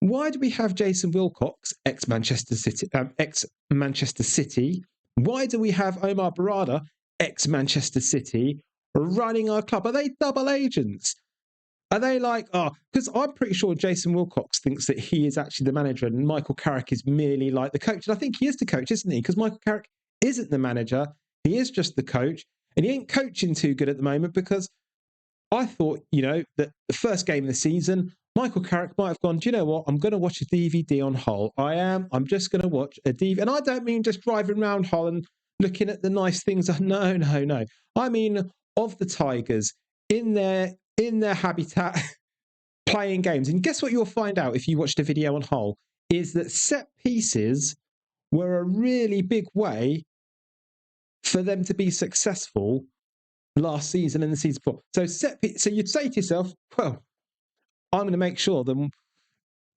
Why do we have Jason Wilcox, ex-Manchester City? Why do we have Omar Barada, ex-Manchester City, running our club? Are they double agents? Are they like, because I'm pretty sure Jason Wilcox thinks that he is actually the manager and Michael Carrick is merely like the coach. And I think he is the coach, isn't he? Because Michael Carrick isn't the manager. He is just the coach. And he ain't coaching too good at the moment because I thought, that the first game of the season, Michael Carrick might have gone, do you know what? I'm going to watch a DVD on Hull. I'm just going to watch a DVD. And I don't mean just driving around Hull and looking at the nice things. No. I mean of the Tigers in their habitat playing games. And guess what you'll find out if you watched a video on Hull is that set pieces were a really big way for them to be successful last season and the season before. So you'd say to yourself, well, I'm going to make sure that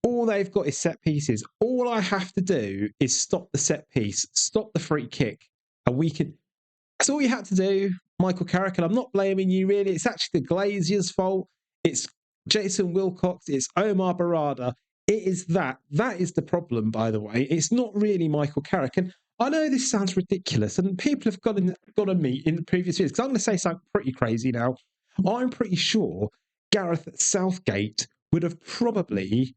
all they've got is set pieces. All I have to do is stop the set piece, stop the free kick, and we can. That's all you had to do, Michael Carrick. And I'm not blaming you really. It's actually the Glaziers' fault. It's Jason Wilcox. It's Omar Barada. It is that. That is the problem, by the way. It's not really Michael Carrick. And I know this sounds ridiculous, and people have got on me in the previous years, because I'm going to say something pretty crazy now. I'm pretty sure Gareth Southgate would have probably...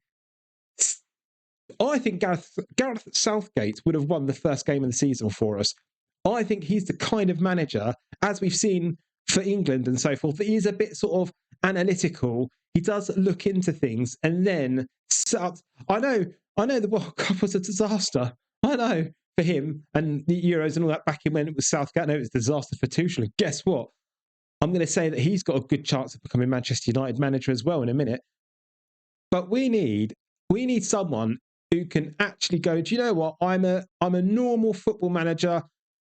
I think Gareth Southgate would have won the first game of the season for us. I think he's the kind of manager, as we've seen for England and so forth, that he's a bit sort of analytical. He does look into things and then... I know the World Cup was a disaster. I know. For him and the Euros and all that back in when it was Southgate. No, it was a disaster for Tuchel. And guess what? I'm going to say that he's got a good chance of becoming Manchester United manager as well in a minute. But we need someone who can actually go, do you know what? I'm a normal football manager.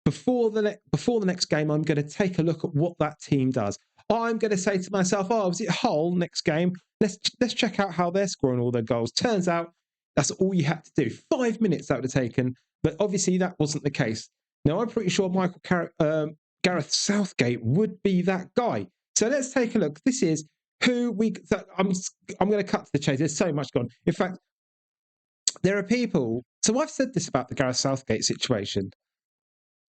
Before the next game, I'm going to take a look at what that team does. I'm going to say to myself, was it Hull next game? Let's check out how they're scoring all their goals. Turns out that's all you had to do. 5 minutes that would have taken. But obviously that wasn't the case. Now, I'm pretty sure Michael Carrick, Gareth Southgate would be that guy. So let's take a look. This is who we... I'm going to cut to the chase. There's so much gone. In fact, there are people... So I've said this about the Gareth Southgate situation.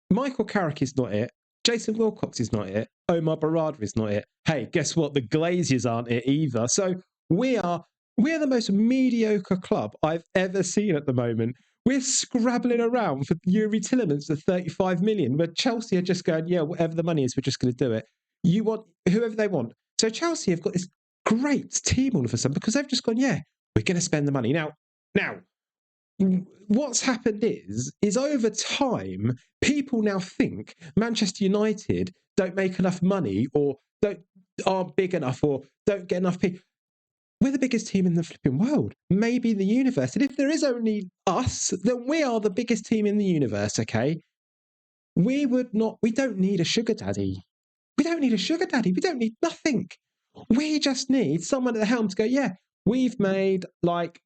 Michael Carrick is not it. Jason Wilcox is not it. Omar Barada is not it. Hey, guess what? The Glaziers aren't it either. So we are the most mediocre club I've ever seen at the moment. We're scrabbling around for Yuri Tillemans for 35 million, where Chelsea are just going, yeah, whatever the money is, we're just going to do it. You want whoever they want. So Chelsea have got this great team all of a sudden because they've just gone, yeah, we're going to spend the money. Now, what's happened is over time, people now think Manchester United don't make enough money or aren't big enough or don't get enough people. We're the biggest team in the flipping world, maybe the universe. And if there is only us, then we are the biggest team in the universe, okay? We don't need a sugar daddy. We don't need a sugar daddy. We don't need nothing. We just need someone at the helm to go, yeah, we've made like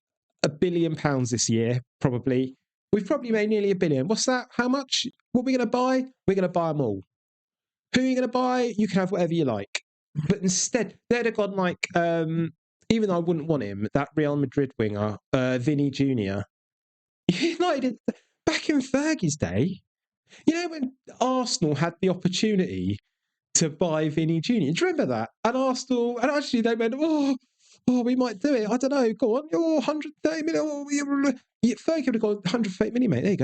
£1 billion this year, probably. We've probably made nearly £1 billion. What's that? How much? What are we going to buy? We're going to buy them all. Who are you going to buy? You can have whatever you like. But instead, they'd have gone like... even though I wouldn't want him, that Real Madrid winger, Vinny Jr. United, back in Fergie's day, when Arsenal had the opportunity to buy Vinny Jr., do you remember that? And Arsenal, and actually they went, we might do it. I don't know. Go on, 130 million. Fergie would have gone 130 million, mate.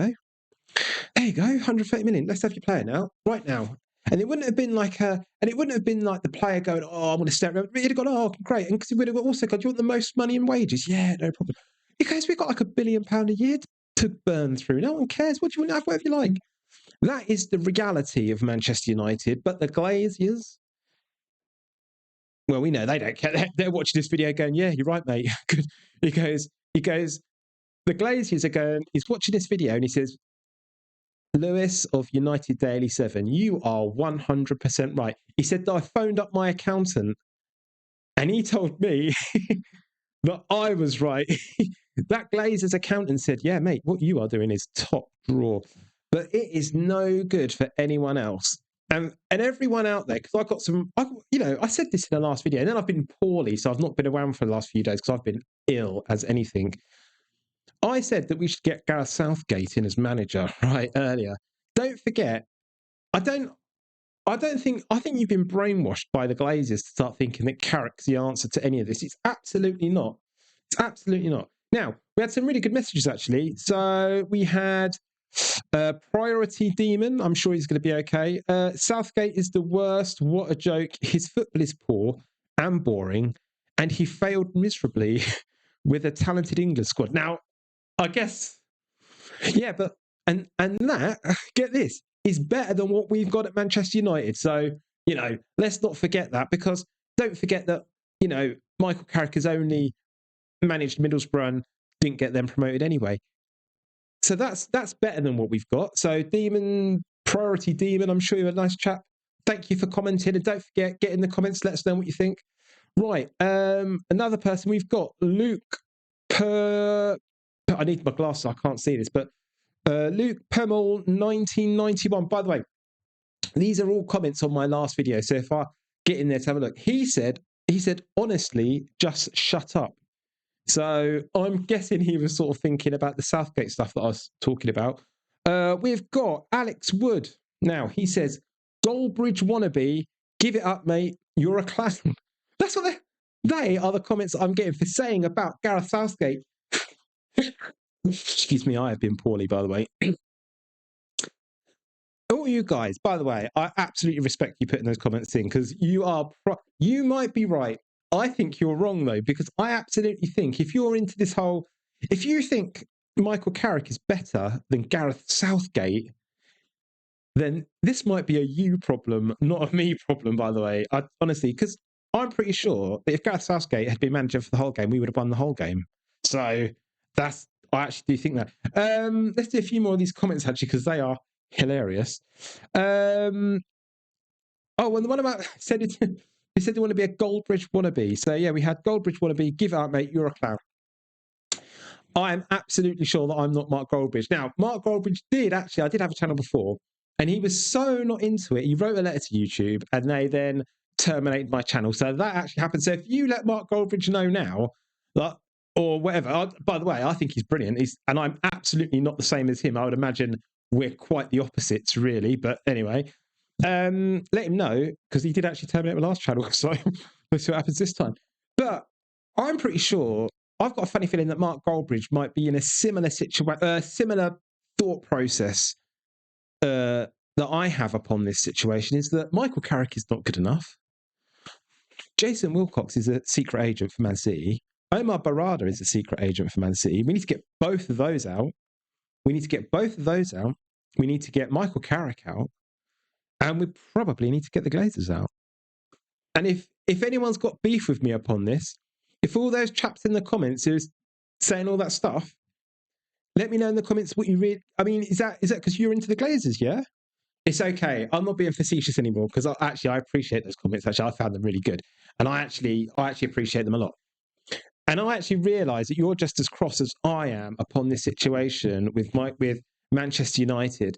There you go, 130 million. Let's have your player now, right now. And it wouldn't have been like the player going, I'm going to step around. He'd have gone, great. And because he would have also gone, do you want the most money in wages? Yeah, no problem. Because we've got like £1 billion a year to burn through. No one cares. What do you want to have, whatever you like. That is the reality of Manchester United. But the Glaziers, well, we know they don't care. They're watching this video going, yeah, you're right, mate. He goes, the Glaziers are going, he's watching this video and he says, Lewis of United Daily 7, you are 100% right. He said that I phoned up my accountant and he told me that I was right. That Glazer's accountant said, yeah, mate, what you are doing is top drawer. But it is no good for anyone else. And everyone out there, because I said this in the last video, and then I've been poorly, so I've not been around for the last few days because I've been ill as anything. I said that we should get Gareth Southgate in as manager, right, earlier. Don't forget, I think you've been brainwashed by the Glazers to start thinking that Carrick's the answer to any of this. It's absolutely not. It's absolutely not. Now, we had some really good messages, actually. So we had Priority Demon. I'm sure he's going to be okay. Southgate is the worst. What a joke. His football is poor and boring, and he failed miserably with a talented England squad. Now, I guess, yeah, but and that, get this, is better than what we've got at Manchester United. So, let's not forget that, because don't forget that, Michael Carrick has only managed Middlesbrough and didn't get them promoted anyway. So that's better than what we've got. So Priority Demon, I'm sure you're a nice chap. Thank you for commenting, and don't forget, get in the comments, let us know what you think. Right, another person we've got, Luke I need my glasses, I can't see this, but Luke Pemmel 1991. By the way, these are all comments on my last video, so if I get in there to have a look. He said, honestly, just shut up. So I'm guessing he was sort of thinking about the Southgate stuff that I was talking about. We've got Alex Wood. Now, he says, Goldbridge wannabe, give it up, mate, you're a clown. That's what they are the comments I'm getting for saying about Gareth Southgate. Excuse me, I have been poorly, by the way. All you guys, by the way, I absolutely respect you putting those comments in, because you might be right. I think you're wrong, though, because I absolutely think if you think Michael Carrick is better than Gareth Southgate, then this might be a you problem, not a me problem, by the way. Honestly, because I'm pretty sure that if Gareth Southgate had been manager for the whole game, we would have won the whole game. So I actually do think that. Let's do a few more of these comments, actually, because they are hilarious. And the one about he said they want to be a Goldbridge wannabe. So yeah, we had Goldbridge wannabe. Give it up, mate. You're a clown. I am absolutely sure that I'm not Mark Goldbridge. Now, Mark Goldbridge I did have a channel before, and he was so not into it. He wrote a letter to YouTube, and they then terminated my channel. So that actually happened. So if you let Mark Goldbridge know now, or whatever. By the way, I think he's brilliant. And I'm absolutely not the same as him. I would imagine we're quite the opposites, really. But anyway, let him know, because he did actually terminate my last channel. So let's see what happens this time. But I'm pretty sure, I've got a funny feeling that Mark Goldbridge might be in a similar situation, similar thought process that I have upon this situation, is that Michael Carrick is not good enough. Jason Wilcox is a secret agent for Man City. Omar Barada is a secret agent for Man City. We need to get both of those out. We need to get Michael Carrick out. And we probably need to get the Glazers out. And if anyone's got beef with me upon this, if all those chaps in the comments are saying all that stuff, let me know in the comments what you read. I mean, is that because you're into the Glazers, yeah? It's okay. I'm not being facetious anymore, because I appreciate those comments. Actually, I found them really good. And I actually appreciate them a lot. And I actually realise that you're just as cross as I am upon this situation with Manchester United.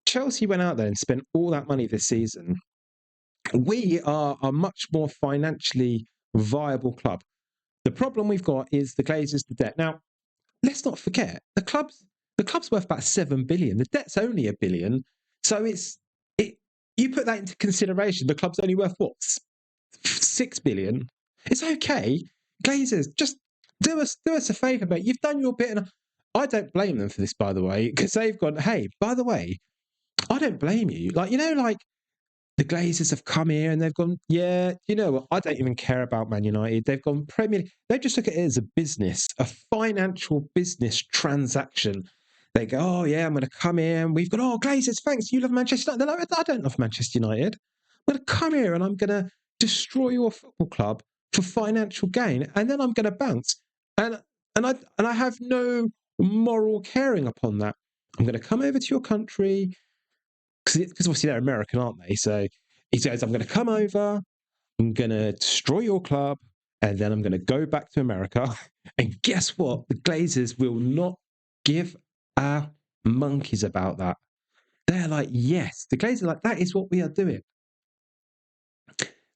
Chelsea went out there and spent all that money this season. We are a much more financially viable club. The problem we've got is the Glazers, the debt. Now, let's not forget, the club's worth about 7 billion. The debt's only 1 billion. So you put that into consideration, the club's only worth what? 6 billion. It's okay. Glazers, just do us a favour, mate. You've done your bit, and I don't blame them for this, by the way, because they've gone, hey, by the way, I don't blame you. The Glazers have come here and they've gone, yeah, you know what? I don't even care about Man United. They've gone Premier League. They just look at it as a business, a financial business transaction. They go, oh, yeah, I'm going to come here. And we've got, oh, Glazers, thanks. You love Manchester United. They're like, I don't love Manchester United. I'm going to come here and I'm going to destroy your football club for financial gain. And then I'm going to bounce. And I have no moral caring upon that. I'm going to come over to your country, because obviously they're American, aren't they? So he says, I'm going to come over, I'm going to destroy your club, and then I'm going to go back to America. And guess what? The Glazers will not give a monkeys about that. They're like, yes. The Glazers are like, that is what we are doing.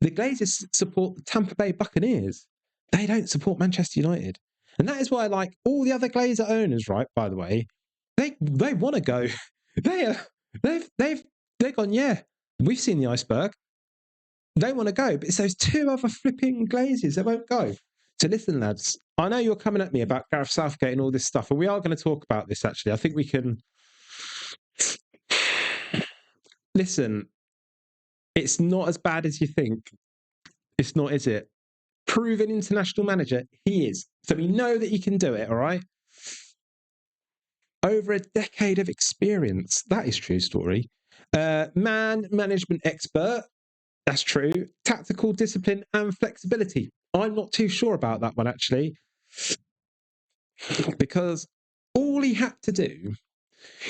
The Glazers support the Tampa Bay Buccaneers. They don't support Manchester United. And that is why, like, all the other Glazer owners, right, by the way, they want to go. They've gone, yeah, we've seen the iceberg. They want to go, but it's those two other flipping Glazers that won't go. So listen, lads, I know you're coming at me about Gareth Southgate and all this stuff, and we are going to talk about this, actually. I think we can... Listen, it's not as bad as you think. It's not, is it? Proven international manager, he is. So we know that he can do it, all right? Over a decade of experience. That is true story. Management expert. That's true. Tactical discipline and flexibility. I'm not too sure about that one, actually. Because all he had to do,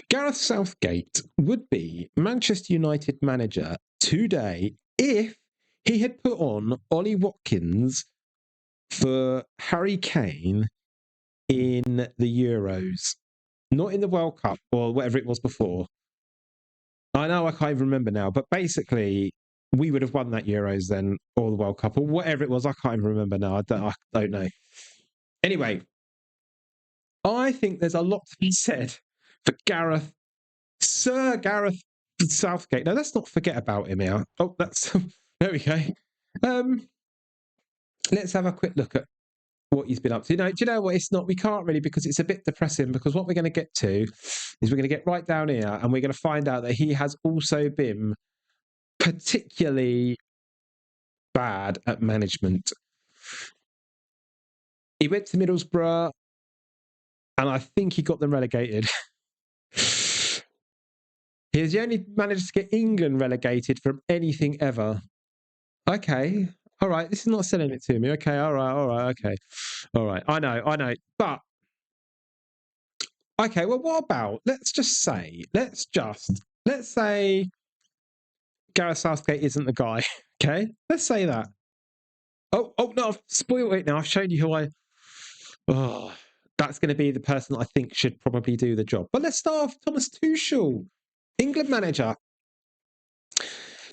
Gareth Southgate would be Manchester United manager today if he had put on Ollie Watkins for Harry Kane in the Euros. Not in the World Cup or whatever it was before. I know I can't even remember now, but basically we would have won that Euros then, or the World Cup, or whatever it was. I can't even remember now. I don't know. Anyway, I think there's a lot to be said for Sir Gareth Southgate. Now, let's not forget about him here. Oh, there we go. Let's have a quick look at what he's been up to. Do you know what? It's not, we can't really, because it's a bit depressing, because what we're going to get to is we're going to get right down here and we're going to find out that he has also been particularly bad at management. He went to Middlesbrough and I think he got them relegated. He was the only manager to get England relegated from anything ever. Okay. All right. This is not selling it to me. Okay. All right. Okay. All right. I know. But, okay. Well, what about, let's say Gareth Southgate isn't the guy. Okay. Let's say that. Oh, no. I've spoiled it now. I've shown you who that's going to be the person that I think should probably do the job. But let's start off Thomas Tuchel, England manager,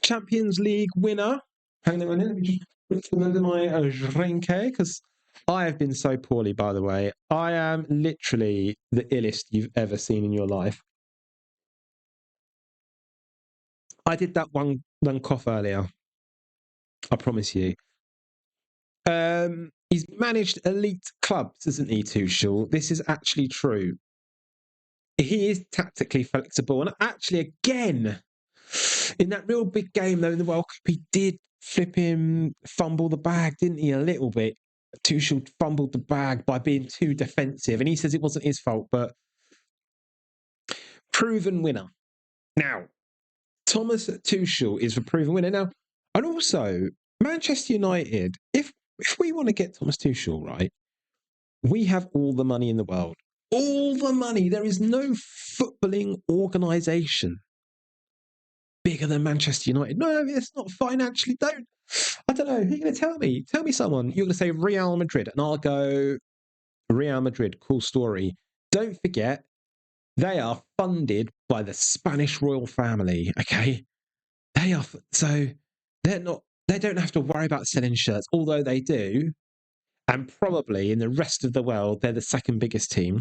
Champions League winner. Hang on a minute, let me just put them under my drink, because I have been so poorly, by the way. I am literally the illest you've ever seen in your life. I did that one cough earlier. I promise you. He's managed elite clubs, isn't he, Tuchel? This is actually true. He is tactically flexible. And actually, again, in that real big game, though, in the World Cup, he did fumble the bag, didn't he, a little bit? Tuchel fumbled the bag by being too defensive. And he says it wasn't his fault, but proven winner. Now, Thomas Tuchel is the proven winner. Now, and also, Manchester United, if we want to get Thomas Tuchel, right, we have all the money in the world. All the money. There is no footballing organisation bigger than Manchester United. No, it's not financially. I don't know. Who are you going to tell me? Tell me someone. You're going to say Real Madrid, and I'll go Real Madrid. Cool story. Don't forget, they are funded by the Spanish royal family. Okay, they are. So they're not. They don't have to worry about selling shirts, although they do. And probably in the rest of the world, they're the second biggest team.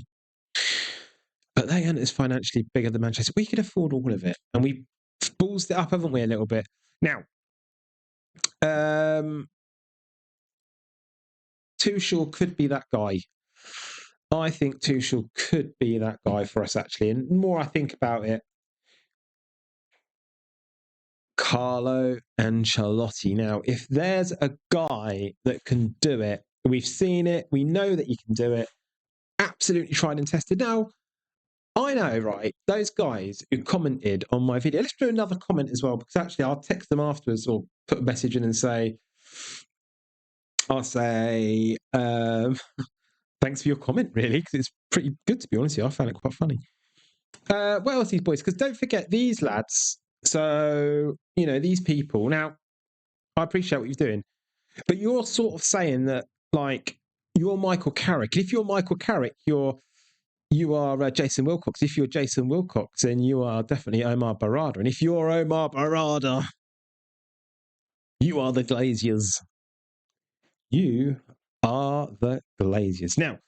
But they aren't as financially bigger than Manchester. We could afford all of it. And we ballsed it up, haven't we, a little bit? Now, Tuchel could be that guy. I think Tuchel could be that guy for us, actually. And the more I think about it, Carlo Ancelotti. Now, if there's a guy that can do it, we've seen it, we know that he can do it, absolutely tried and tested. Now, I know, right, those guys who commented on my video, let's do another comment as well, because actually I'll text them afterwards or put a message in and say, thanks for your comment, really, because it's pretty good, to be honest with you. I found it quite funny. What else, these boys? Because don't forget, these lads, so, these people, now, I appreciate what you're doing, but you're sort of saying that, like, you're Michael Carrick. If you're Michael Carrick, you're you are Jason Wilcox. If you're Jason Wilcox, then you are definitely Omar Barada. And if you're Omar Barada, you are the Glaziers. You are the Glaziers. Now,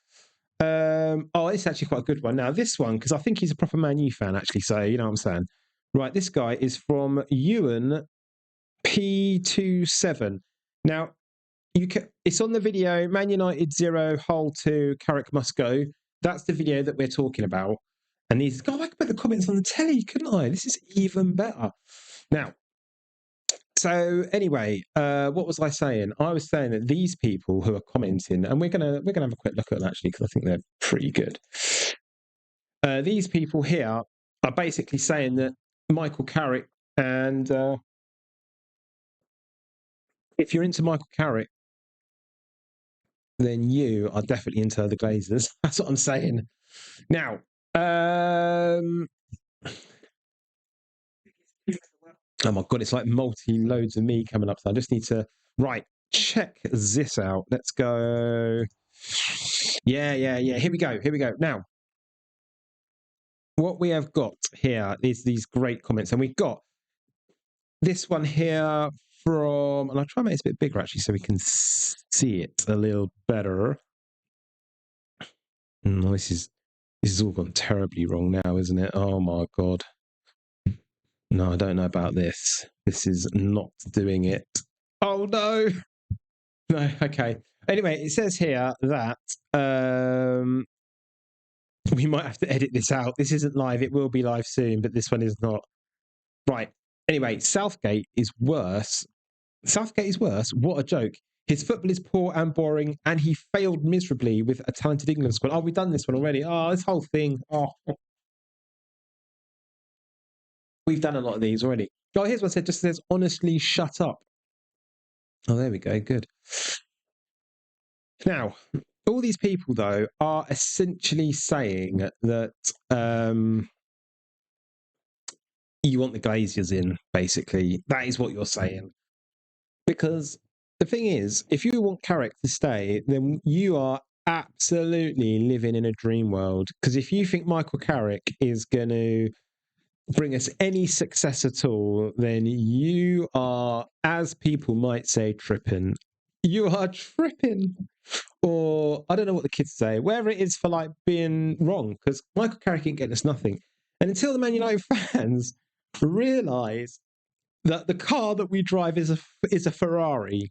it's actually quite a good one. Now, this one, because I think he's a proper Man U fan, actually. So, you know what I'm saying? Right, this guy is from Ewan P27. Now, it's on the video, Man United 0, Hull 2, Carrick must go. That's the video that we're talking about. And I could put the comments on the telly, couldn't I? This is even better. Now, so anyway, what was I saying? I was saying that these people who are commenting, and we're gonna have a quick look at them actually, because I think they're pretty good. These people here are basically saying that Michael Carrick, and if you're into Michael Carrick, then you are definitely into the Glazers. That's what I'm saying. Now, oh my God, it's like loads of me coming up. So I just need to, check this out. Let's go. Yeah. Here we go. Now, what we have got here is these great comments. And we've got this one here from, and I'll try and make it a bit bigger actually so we can see it a little better. No, this is all gone terribly wrong now, isn't it? Oh my God. No, I don't know about this. This is not doing it. Oh no. No, okay. Anyway, it says here that we might have to edit this out. This isn't live. It will be live soon, but this one is not. Right. Anyway, Southgate is worse. What a joke. His football is poor and boring, and he failed miserably with a talented England squad. Oh, we've done this one already. Oh, this whole thing. Oh. We've done a lot of these already. Oh, here's what it just says, honestly, shut up. Oh, there we go. Good. Now, all these people, though, are essentially saying that you want the Glaziers in, basically. That is what you're saying. Because the thing is, if you want Carrick to stay, then you are absolutely living in a dream world. Because if you think Michael Carrick is going to bring us any success at all, then you are, as people might say, tripping. You are tripping. Or I don't know what the kids say, wherever it is for like being wrong, because Michael Carrick ain't getting us nothing. And until the Man United fans realise that the car that we drive is a Ferrari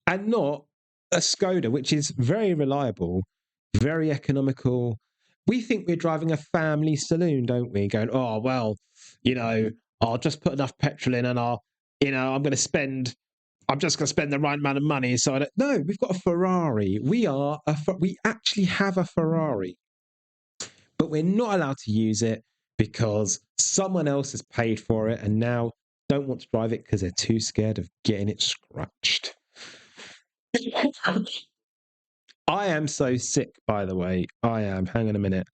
and not a Skoda, which is very reliable, very economical. We think we're driving a family saloon, don't we? Going, oh, well, I'll just put enough petrol in and I'm just going to spend the right amount of money. So no, we've got a Ferrari. We actually have a Ferrari, but we're not allowed to use it because someone else has paid for it and now don't want to drive it because they're too scared of getting it scratched. I am so sick, by the way. I am. Hang on a minute.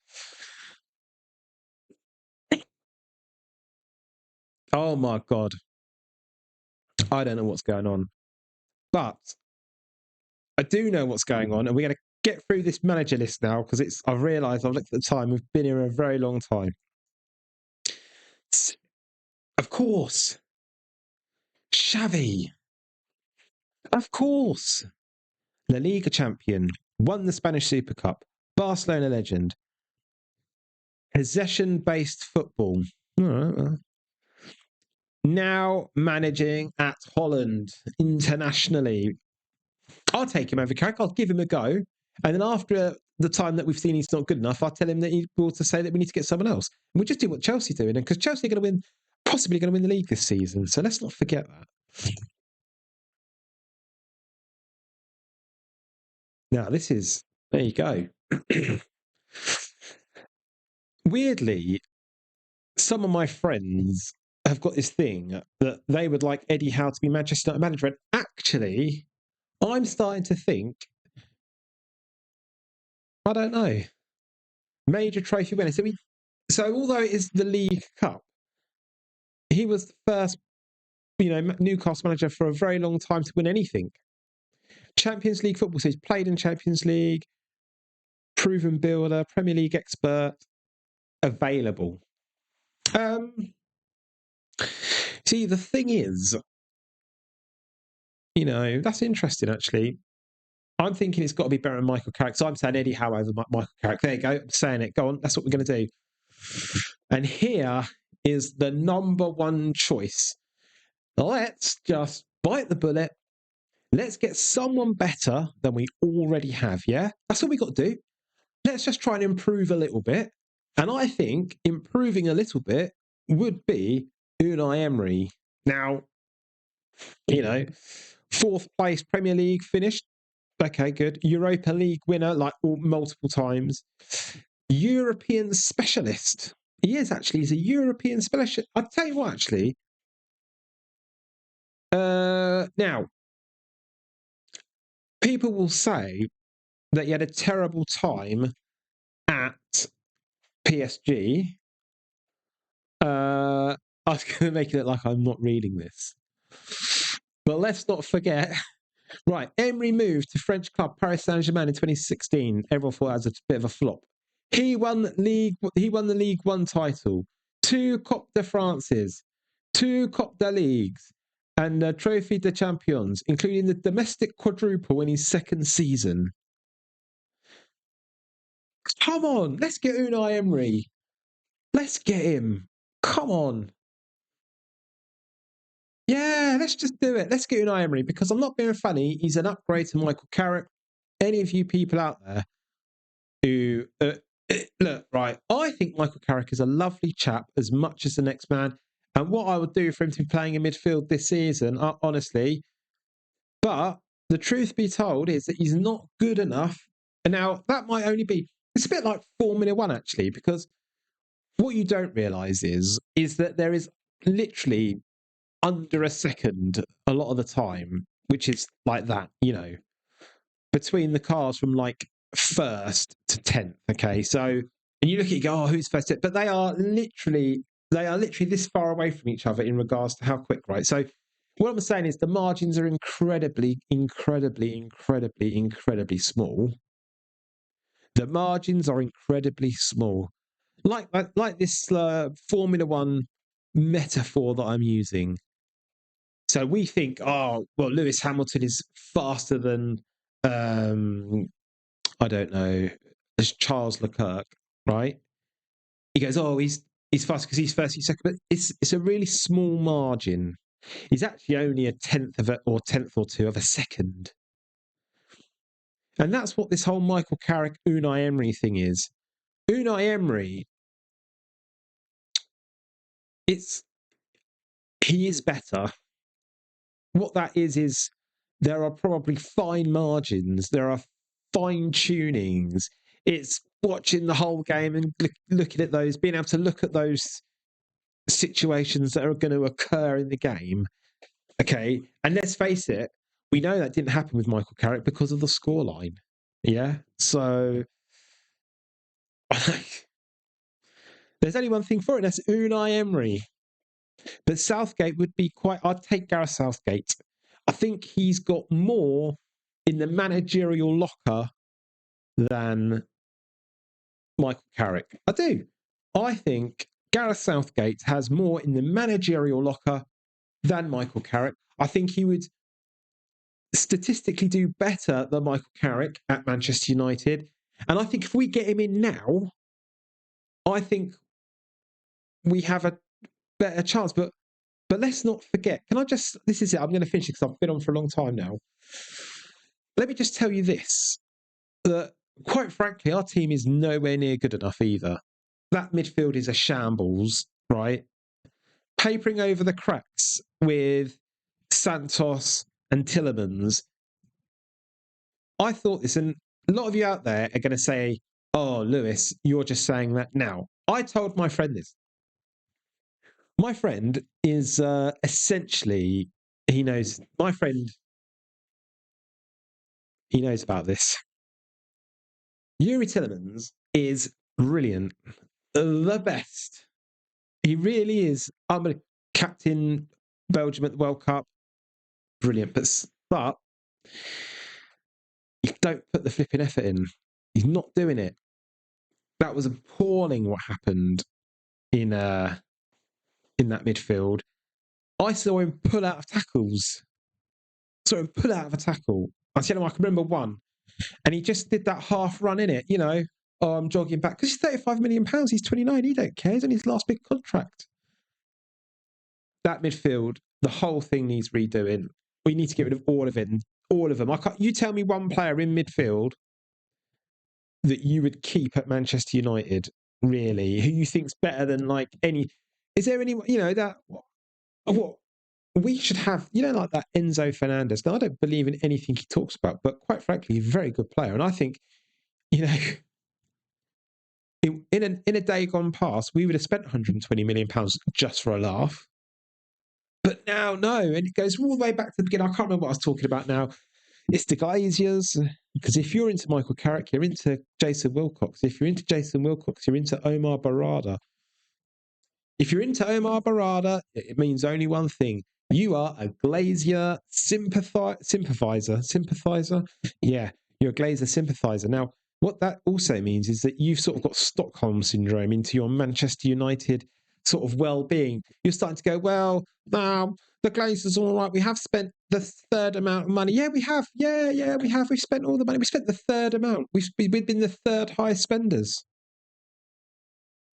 Oh my God. I don't know what's going on. But I do know what's going on, and we're going to get through this manager list now because I've realised, I've looked at the time, we've been here a very long time. Of course. Xavi. Of course. La Liga champion. Won the Spanish Super Cup. Barcelona legend. Possession-based football. Now managing at Holland internationally. I'll take him over Carrick. I'll give him a go. And then after the time that we've seen he's not good enough, I'll tell him that he will to say that we need to get someone else. And we'll just do what Chelsea are doing. Because Chelsea are going to possibly going to win the league this season. So let's not forget that. Now, there you go. Weirdly, some of my friends have got this thing that they would like Eddie Howe to be Manchester United manager. And actually, I'm starting to think, I don't know, major trophy winner. So although it is the League Cup, he was the first, Newcastle manager for a very long time to win anything. Champions League football, so he's played in Champions League, proven builder, Premier League expert, available. See, the thing is, that's interesting, actually. I'm thinking it's got to be better than Michael Carrick. So I'm saying Eddie Howe over Michael Carrick. There you go. I'm saying it. Go on. That's what we're going to do. And here is the number one choice. Let's just bite the bullet. Let's get someone better than we already have, yeah? That's what we got to do. Let's just try and improve a little bit. And I think improving a little bit would be Unai Emery. Now, fourth place Premier League finished. Okay, good. Europa League winner, multiple times. European specialist. He is actually. He's a European specialist. I'll tell you what, actually. Now, people will say that he had a terrible time at PSG. I was going to make it look like I'm not reading this. But let's not forget. Right, Emery moved to French club Paris Saint-Germain in 2016. Everyone thought that was a bit of a flop. He won the League One title, 2 Coupe de France's, 2 Coupe de Ligues, and a Trophy de Champions, including the domestic quadruple in his second season. Come on, let's get Unai Emery. Let's get him. Come on. Yeah, let's just do it. Let's get Unai Emery, because I'm not being funny. He's an upgrade to Michael Carrick. Any of you people out there who look, right, I think Michael Carrick is a lovely chap as much as the next man. And what I would do for him to be playing in midfield this season, honestly, but the truth be told is that he's not good enough. And now that might only be, it's a bit like Formula One, actually, because what you don't realise is that there is literally under a second a lot of the time, which is like that, between the cars from like first to 10th. Okay. So, and you look at it, you go, oh, who's first? But they are literally this far away from each other in regards to how quick, right? So what I'm saying is the margins are incredibly, incredibly, incredibly, incredibly small. The margins are incredibly small. Like this Formula One metaphor that I'm using. So we think, oh, well, Lewis Hamilton is faster than, I don't know, as Charles Leclerc, right? He goes, oh, he's fast because he's first, he's second, but it's a really small margin. He's actually only a tenth or two of a second. And that's what this whole Michael Carrick, Unai Emery thing is. Unai Emery, he is better. What that is there are probably fine margins. There are fine tunings. It's watching the whole game and looking at those, being able to look at those situations that are going to occur in the game. Okay. And let's face it, we know that didn't happen with Michael Carrick because of the scoreline. Yeah. So there's only one thing for it. That's Unai Emery. But Southgate would be I'd take Gareth Southgate. I think he's got more in the managerial locker than Michael Carrick. I do. I think Gareth Southgate has more in the managerial locker than Michael Carrick. I think he would statistically do better than Michael Carrick at Manchester United. And I think if we get him in now, I think we have a better chance. But let's not forget, this is it, I'm going to finish it because I've been on for a long time now. Let me just tell you this, that quite frankly, our team is nowhere near good enough either. That midfield is a shambles, right? Papering over the cracks with Santos and Tielemans. I thought this, and a lot of you out there are going to say, oh, Lewis, you're just saying that now. I told my friend this. My friend is essentially, he knows about this. Yuri Tielemans is brilliant. The best. He really is. I'm a captain Belgium at the World Cup. Brilliant. But you don't put the flipping effort in. He's not doing it. That was appalling what happened in that midfield. I saw him pull out of tackles. I tell him I can remember one. And he just did that half run in it, Oh, I'm jogging back. Because he's £35 million. He's 29. He don't care. He's on his last big contract. That midfield, the whole thing needs redoing. We need to get rid of all of it. All of them. You tell me one player in midfield that you would keep at Manchester United, really, who you think's better than any. Is there anyone, that what we should have, like that Enzo Fernandez. Now, I don't believe in anything he talks about, but quite frankly, he's a very good player. And I think, in a day gone past, we would have spent £120 million just for a laugh. But now, no. And it goes all the way back to the beginning. I can't remember what I was talking about now. It's the Glaziers. Because if you're into Michael Carrick, you're into Jason Wilcox. If you're into Jason Wilcox, you're into Omar Barada. If you're into Omar Barada, it means only one thing. You are a Glazier sympathizer. Yeah, you're a Glazier sympathizer. Now, what that also means is that you've sort of got Stockholm syndrome into your Manchester United sort of well-being. You're starting to go, well, now the Glazers are all right. We have spent the third amount of money. Yeah, we have. Yeah, we have. We've spent all the money. We spent the third amount. We've been the third highest spenders.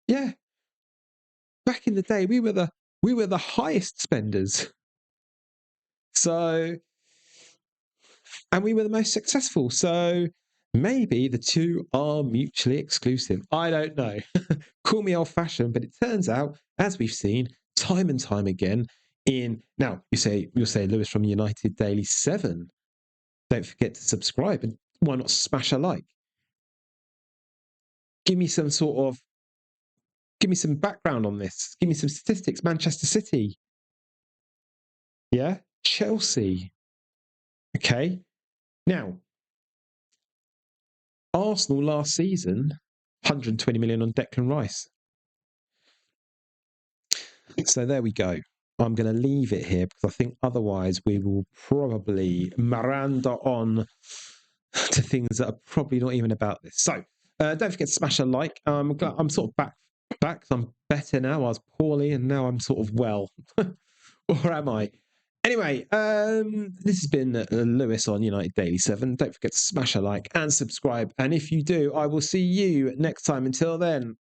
Yeah. Back in the day, we were the highest spenders. So, and we were the most successful. So maybe the two are mutually exclusive. I don't know. Call me old-fashioned, but it turns out, as we've seen time and time again, now you'll say Lewis from United Daily 7. Don't forget to subscribe, and why not smash a like? Give me some background on this. Give me some statistics. Manchester City. Yeah. Chelsea. Okay. Now, Arsenal last season, 120 million on Declan Rice. So there we go. I'm going to leave it here because I think otherwise we will probably Miranda on to things that are probably not even about this. So don't forget to smash a like. I'm sort of back. I'm better now. I was poorly and now I'm sort of well. Or am I? Anyway, this has been Lewis on United Daily 7. Don't forget to smash a like and subscribe. And if you do, I will see you next time. Until then.